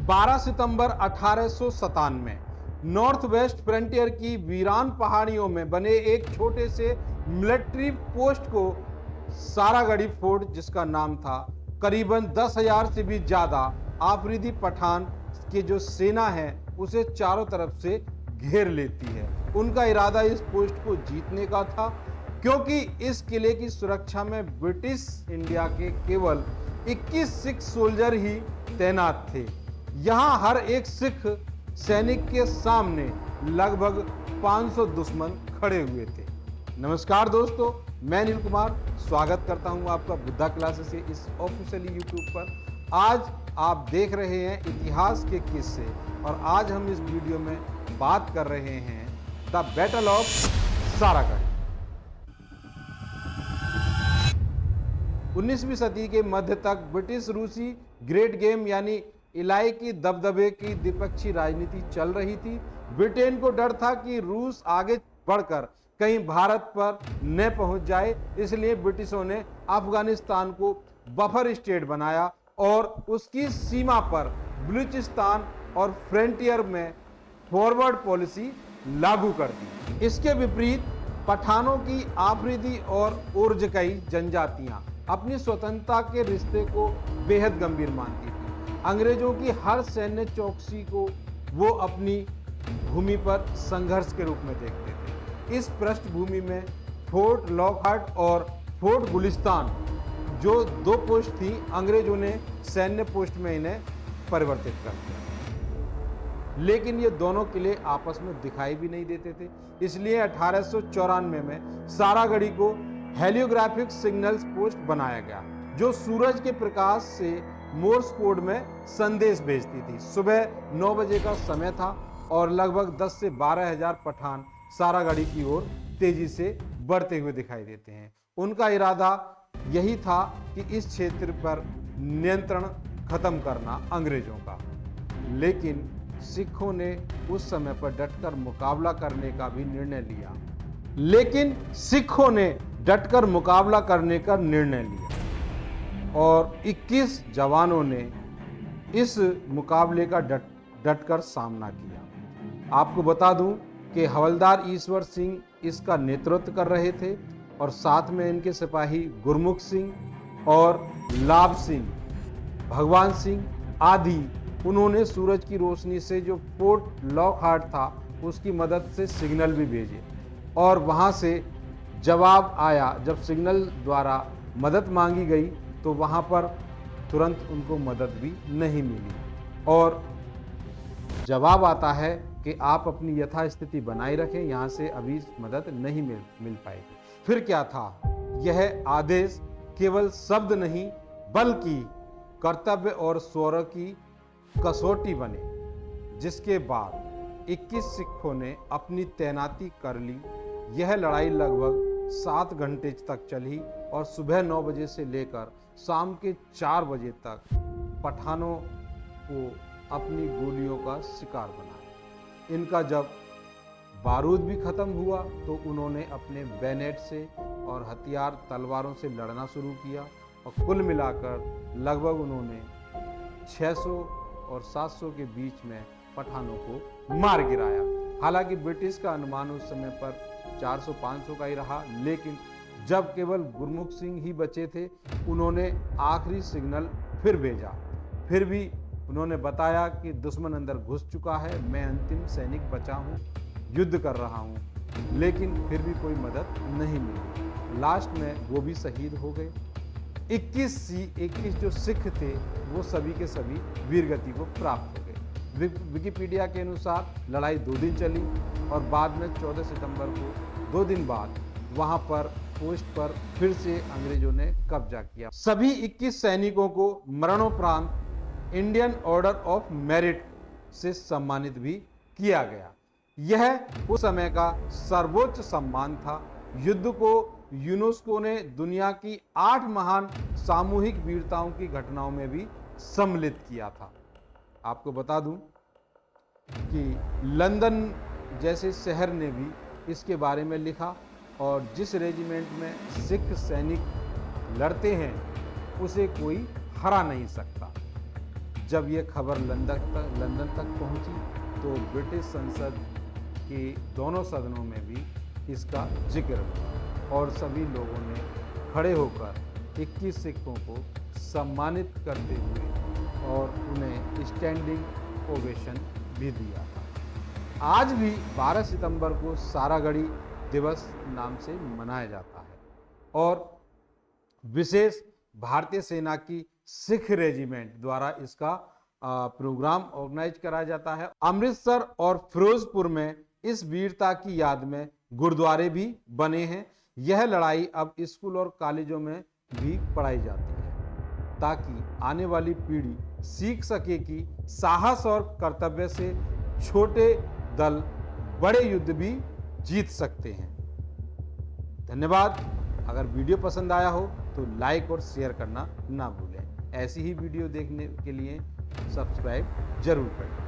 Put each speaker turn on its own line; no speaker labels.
12 सितंबर 1897 north west frontier की वीरान पहाड़ियों में बने एक छोटे से मिलिट्री पोस्ट को सारागढ़ी फोर्ट, जिसका नाम था, करीबन 10,000 से भी ज्यादा आफरीदी पठान की जो सेना है उसे चारों तरफ से घेर लेती है। उनका इरादा इस पोस्ट को जीतने का था, क्योंकि इस किले की सुरक्षा में ब्रिटिश इंडिया के केवल 21 सिख सोल्जर ही तैनात थे। यहाँ हर एक सिख सैनिक के सामने लगभग 500 दुश्मन खड़े हुए थे। नमस्कार दोस्तों, मैं अनिल कुमार स्वागत करता हूं आपका बुद्धा क्लासेस से इस ऑफिशियली यूट्यूब पर। आज आप देख रहे हैं इतिहास के किस्से और आज हम इस वीडियो में बात कर रहे हैं द बैटल ऑफ सारागढ़। 19वीं सदी के मध्य तक ब्रिटिश रूसी ग्रेट गेम यानी इलाके की दबदबे की द्विपक्षीय राजनीति चल रही थी। ब्रिटेन को डर था कि रूस आगे बढ़कर कहीं भारत पर न पहुंच जाए, इसलिए ब्रिटिशों ने अफगानिस्तान को बफर स्टेट बनाया और उसकी सीमा पर बलूचिस्तान और फ्रंटियर में फॉरवर्ड पॉलिसी लागू कर दी। इसके विपरीत पठानों की आफरीदी और ओरजकई जनजातियां अपनी स्वतंत्रता के रिश्ते को बेहद गंभीर मानती थी। अंग्रेजों की हर सैन्य चौकसी को वो अपनी भूमि पर संघर्ष के रूप में देखते थे। इस पृष्ठभूमि में फोर्ट लॉकहार्ट और फोर्ट गुलिस्तान जो दो पोस्ट थी, अंग्रेजों ने सैन्य पोस्ट में इन्हें परिवर्तित कर दिया, लेकिन ये दोनों किले आपस में दिखाई भी नहीं देते थे। इसलिए 1894 में सारागढ़ी को हेलियोग्राफिक सिग्नल्स पोस्ट बनाया गया, जो सूरज के प्रकाश से मोर्स कोड में संदेश भेजती थी। सुबह 9 बजे का समय था और लगभग 10 से 12 हजार पठान सारागढ़ी की ओर तेजी से बढ़ते हुए दिखाई देते हैं। उनका इरादा यही था कि इस क्षेत्र पर नियंत्रण खत्म करना अंग्रेजों का, लेकिन सिखों ने उस समय पर डटकर मुकाबला करने का भी निर्णय लिया और 21 जवानों ने इस मुकाबले का डटकर सामना किया। आपको बता दूं कि हवलदार ईश्वर सिंह इसका नेतृत्व कर रहे थे और साथ में इनके सिपाही गुरमुख सिंह और लाभ सिंह, भगवान सिंह आदि, उन्होंने सूरज की रोशनी से जो फोर्ट लॉकहार्ट था उसकी मदद से सिग्नल भी भेजे और वहां से जवाब आया। जब सिग्नल द्वारा मदद मांगी गई तो वहां पर तुरंत उनको मदद भी नहीं मिली और जवाब आता है कि आप अपनी यथास्थिति बनाए रखें, यहां से अभी मदद नहीं मिल पाएगी। फिर क्या था? यह आदेश केवल शब्द नहीं बल्कि कर्तव्य और शौर्य की कसौटी बने, जिसके बाद 21 सिखों ने अपनी तैनाती कर ली। यह लड़ाई लगभग 7 घंटे तक चली और सुबह 9 बजे से लेकर शाम के 4 बजे तक पठानों को अपनी गोलियों का शिकार बनाया। इनका जब बारूद भी खत्म हुआ तो उन्होंने अपने बैनेट से और हथियार तलवारों से लड़ना शुरू किया और कुल मिलाकर लगभग उन्होंने 600 और 700 के बीच में पठानों को मार गिराया। हालांकि ब्रिटिश का अनुमान उस समय पर 400-500 का ही रहा, लेकिन जब केवल गुरमुख सिंह ही बचे थे, उन्होंने आखिरी सिग्नल फिर भेजा। फिर भी उन्होंने बताया कि दुश्मन अंदर घुस चुका है, मैं अंतिम सैनिक बचा हूँ, युद्ध कर रहा हूँ, लेकिन फिर भी कोई मदद नहीं मिली। लास्ट में वो भी शहीद हो गए। 21 जो सिख थे वो सभी के सभी वीरगति को प्राप्त हो गए। विकिपीडिया के अनुसार लड़ाई 2 दिन चली और बाद में 14 सितंबर को 2 दिन बाद वहां पर पोस्ट पर फिर से अंग्रेजों ने कब्जा किया। सभी 21 सैनिकों को मरणोपरांत इंडियन ऑर्डर ऑफ मेरिट से सम्मानित भी किया गया। यह उस समय का सर्वोच्च सम्मान था। युद्ध को यूनेस्को ने दुनिया की 8 महान सामूहिक वीरताओं की घटनाओं में भी सम्मिलित किया था। आपको बता दूं कि लंदन जैसे शहर ने भी इसके बारे में लिखा और जिस रेजिमेंट में सिख सैनिक लड़ते हैं उसे कोई हरा नहीं सकता। जब ये खबर लंदन तक पहुंची तो ब्रिटिश संसद के दोनों सदनों में भी इसका जिक्र हुआ और सभी लोगों ने खड़े होकर 21 सिखों को सम्मानित करते हुए और उन्हें स्टैंडिंग ओवेशन भी दिया था। आज भी 12 सितंबर को सारागढ़ी दिवस नाम से मनाया जाता है और विशेष भारतीय सेना की सिख रेजिमेंट द्वारा इसका प्रोग्राम ऑर्गेनाइज कराया जाता है। अमृतसर और फिरोजपुर में इस वीरता की याद में गुरुद्वारे भी बने हैं। यह लड़ाई अब स्कूल और कॉलेजों में भी पढ़ाई जाती है ताकि आने वाली पीढ़ी सीख सके कि साहस और कर्तव्य से छोटे दल बड़े युद्ध भी जीत सकते हैं। धन्यवाद। अगर वीडियो पसंद आया हो तो लाइक और शेयर करना ना भूलें। ऐसी ही वीडियो देखने के लिए सब्सक्राइब जरूर करें।